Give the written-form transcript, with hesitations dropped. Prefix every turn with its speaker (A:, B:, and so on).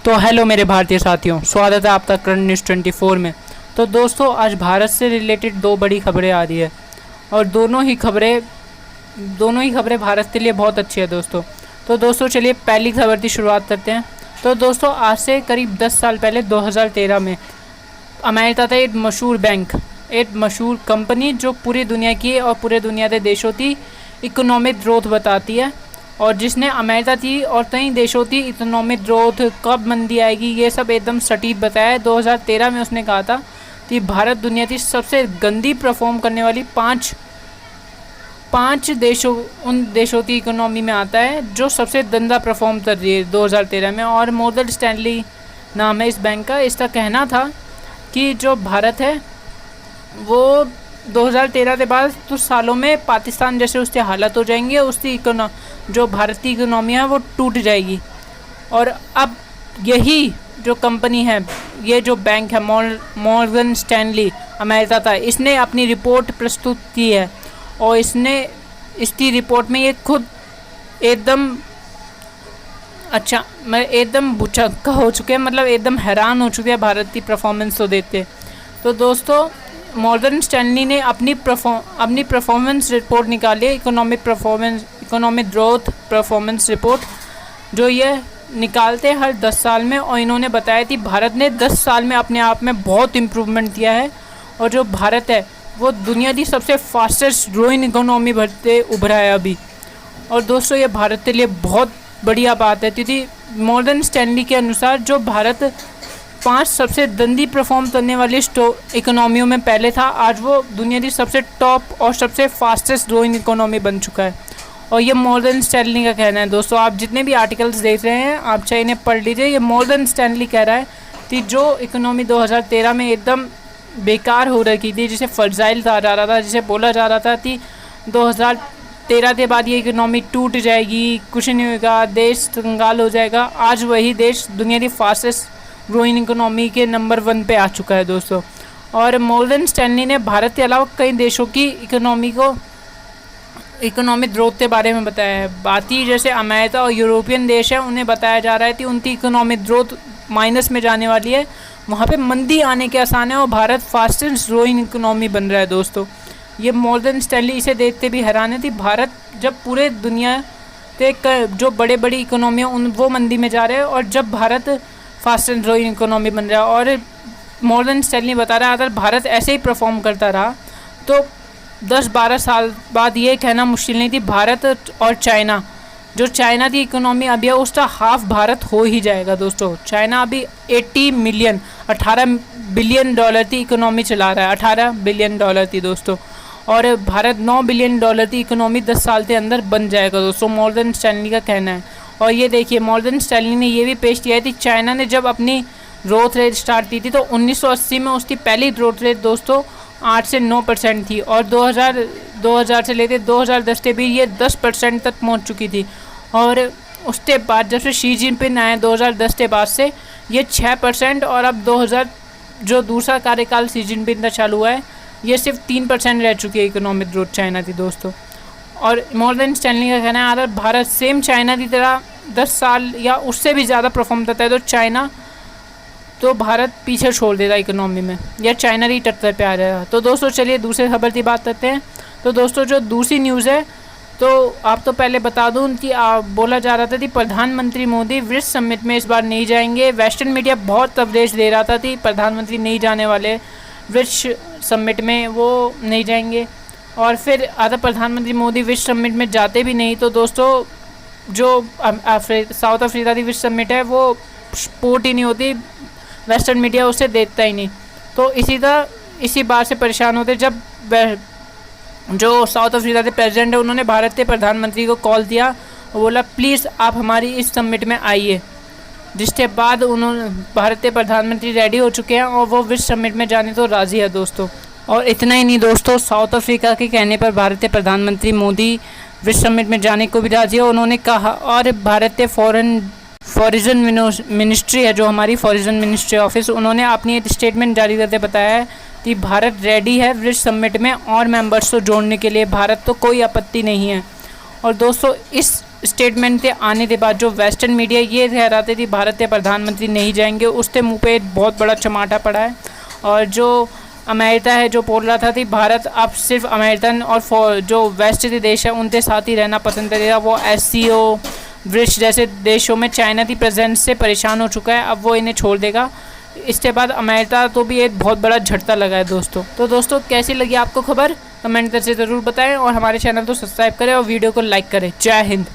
A: तो हेलो मेरे भारतीय साथियों, स्वागत है आपका करंट न्यूज़ 24 में। तो दोस्तों, आज भारत से रिलेटेड दो बड़ी खबरें आ रही है और दोनों ही खबरें भारत के लिए बहुत अच्छी है दोस्तों। तो दोस्तों चलिए पहली खबर की शुरुआत करते हैं। तो दोस्तों, आज से करीब 10 साल पहले 2013 में अमेरिका था एक मशहूर बैंक, एक मशहूर कंपनी जो पूरी दुनिया की और पूरे दुनिया के देशों की इकोनॉमिक ग्रोथ बताती है, और जिसने अमेरिका की और कई देशों की इकोनॉमिक ग्रोथ, कब मंदी आएगी, ये सब एकदम सटीक बताया है। 2013 में उसने कहा था कि भारत दुनिया की सबसे गंदी परफॉर्म करने वाली पाँच उन देशों की इकोनॉमी में आता है जो सबसे गंदा परफॉर्म कर रही है 2013 में। और मॉर्गन स्टैनली नाम है इस बैंक का। इसका कहना था कि जो भारत है वो 2013 के बाद कुछ सालों में पाकिस्तान जैसे उसके हालत हो जाएंगे, उसकी जो भारत की इकोनॉमी है वो टूट जाएगी। और अब यही जो कंपनी है, ये जो बैंक है मॉर्गन स्टैनली अमेरिका का, इसने अपनी रिपोर्ट प्रस्तुत की है और इसकी रिपोर्ट में ये खुद एकदम भुचक्का हो चुके हैं, मतलब एकदम हैरान हो चुके हैं भारत की परफॉर्मेंस को देखते। तो दोस्तों, मॉर्गन स्टैनली ने अपनी परफॉर्मेंस रिपोर्ट निकाली है, इकोनॉमिक ग्रोथ परफॉर्मेंस रिपोर्ट, जो ये निकालते हैं हर 10 साल में। और इन्होंने बताया कि भारत ने 10 साल में अपने आप में बहुत इम्प्रूवमेंट किया है और जो भारत है वो दुनिया की सबसे फास्टेस्ट ग्रोइंग इकोनॉमी बनते उभरा है अभी। और दोस्तों, ये भारत के लिए बहुत बढ़िया बात है, क्योंकि मॉर्गन स्टैनली के अनुसार जो भारत 5 सबसे गंदी परफॉर्म करने वाली इकोनॉमियों में पहले था, आज वो दुनिया की सबसे टॉप और सबसे फास्टेस्ट ग्रोइंग इकोनॉमी बन चुका है। और ये मॉर्गन स्टैनली का कहना है दोस्तों। आप जितने भी आर्टिकल्स देख रहे हैं, आप चाहे इन्हें पढ़ लीजिए। ये मॉर्गन स्टैनली कह रहा है कि जो इकोनॉमी 2013 में एकदम बेकार हो रखी थी, जिसे फर्जाइल कहा जा रहा था, जिसे बोला जा रहा था कि 2013 के बाद ये इकोनॉमी टूट जाएगी, कुछ नहीं होगा, देश कंगाल हो जाएगा, आज वही देश दुनिया की फास्टेस्ट ग्रोइंग इकोनॉमी के नंबर 1 पे आ चुका है दोस्तों। और मॉर्गन स्टैनली ने भारत के अलावा कई देशों की इकोनॉमिक ग्रोथ के बारे में बताया है। बाकी जैसे अमेरिका और यूरोपियन देश है, उन्हें बताया जा रहा है कि उनकी इकोनॉमिक ग्रोथ माइनस में जाने वाली है, वहाँ पे मंदी आने के आसान है, और भारत फास्टेस्ट ग्रोइंग इकोनॉमी बन रहा है दोस्तों। ये मॉर्गन स्टैनली इसे देखते भी हैरान है कि भारत जब पूरे दुनिया के जो बड़ी इकोनॉमी है वो मंदी में जा रहे हैं, और जब भारत फास्टेस्ट ग्रोइंग इकोनॉमी बन रहा है। और मॉर्गन स्टैनली बता रहा है अगर भारत ऐसे ही परफॉर्म करता रहा तो 10-12 साल बाद ये कहना मुश्किल नहीं थी भारत और चाइना, जो चाइना की इकोनॉमी अभी है उसका हाफ भारत हो ही जाएगा दोस्तों। चाइना अभी 18 बिलियन डॉलर की इकोनॉमी चला रहा है, 18 बिलियन डॉलर की दोस्तों, और भारत 9 बिलियन डॉलर की इकोनॉमी 10 साल के अंदर बन जाएगा दोस्तों, मॉर्गन स्टैनली का कहना है। और ये देखिए, मॉर्गन स्टैनली ने ये भी पेश किया है कि चाइना ने जब अपनी ग्रोथ रेट स्टार्ट की थी तो 1980 में उसकी पहली ग्रोथ रेट दोस्तों 8 से 9% थी, और 2000 से लेकर 2010 के बीच ये 10% तक पहुंच चुकी थी। और उसके बाद जब से शी जिनपिंग आए 2010 के बाद से ये 6%, और अब 2000 जो दूसरा कार्यकाल शी जिनपिंग का चालू हुआ है, ये सिर्फ 3% रह चुकी है इकोनॉमिक ग्रोथ चाइना की दोस्तों। और मॉर्गन स्टैनली का कहना है अगर भारत सेम चाइना की तरह 10 साल या उससे भी ज़्यादा परफॉर्म करता है तो भारत पीछे छोड़ देगा इकोनॉमी में, या चाइना की टक्कर पे आ जाएगा। तो दोस्तों चलिए दूसरे खबर की बात करते हैं। तो दोस्तों, जो दूसरी न्यूज़ है, तो आप तो पहले बता दूं कि बोला जा रहा था कि प्रधानमंत्री मोदी विश्व समिट में इस बार नहीं जाएंगे। वेस्टर्न मीडिया बहुत कवरेज दे रहा था कि प्रधानमंत्री नहीं जाने वाले विश्व समिट में, वो नहीं जाएंगे। और फिर अगर प्रधानमंत्री मोदी विश्व समिट में जाते भी नहीं तो दोस्तों, जो साउथ अफ्रीका की विश्व समिट है वो स्पोर्ट ही नहीं होती, वेस्टर्न मीडिया उसे देखता ही नहीं। तो इसी बात से परेशान होते जब जो साउथ अफ्रीका के प्रेसिडेंट है उन्होंने भारत के प्रधानमंत्री को कॉल दिया और बोला प्लीज़ आप हमारी इस समिट में आइए, जिसके बाद भारत के प्रधानमंत्री रेडी हो चुके हैं और वो विश्व समिट में जाने तो राज़ी है दोस्तों। और इतना ही नहीं दोस्तों, साउथ अफ्रीका के कहने पर भारत के प्रधानमंत्री मोदी विश्व समिट में जाने को भी राज़ी है। उन्होंने कहा, और भारत के फॉरेन मिनिस्ट्री है, जो हमारी फॉरेन मिनिस्ट्री ऑफिस, उन्होंने अपनी एक स्टेटमेंट जारी करते बताया है कि भारत रेडी है विश्व समिट में और मेंबर्स को जोड़ने के लिए, भारत तो कोई आपत्ति नहीं है। और दोस्तों इस स्टेटमेंट के आने के बाद जो वेस्टर्न मीडिया ये ठहराते थी भारत के प्रधानमंत्री नहीं जाएंगे, उसके मुंह पे बहुत बड़ा चमाटा पड़ा है। और जो अमेरिका है जो बोल रहा था कि भारत अब सिर्फ अमेरिकन और जो वेस्ट के देश है उनके साथ ही रहना पसंद करेगा। वो SCO ब्रिक्स जैसे देशों में चाइना की प्रेजेंस से परेशान हो चुका है, अब वो इन्हें छोड़ देगा। इसके बाद अमेरिका तो भी एक बहुत बड़ा झटका लगा है दोस्तों। तो दोस्तों कैसी लगी आपको खबर, कमेंट करके ज़रूर बताएं और हमारे चैनल को सब्सक्राइब करें और वीडियो को लाइक करें। जय हिंद।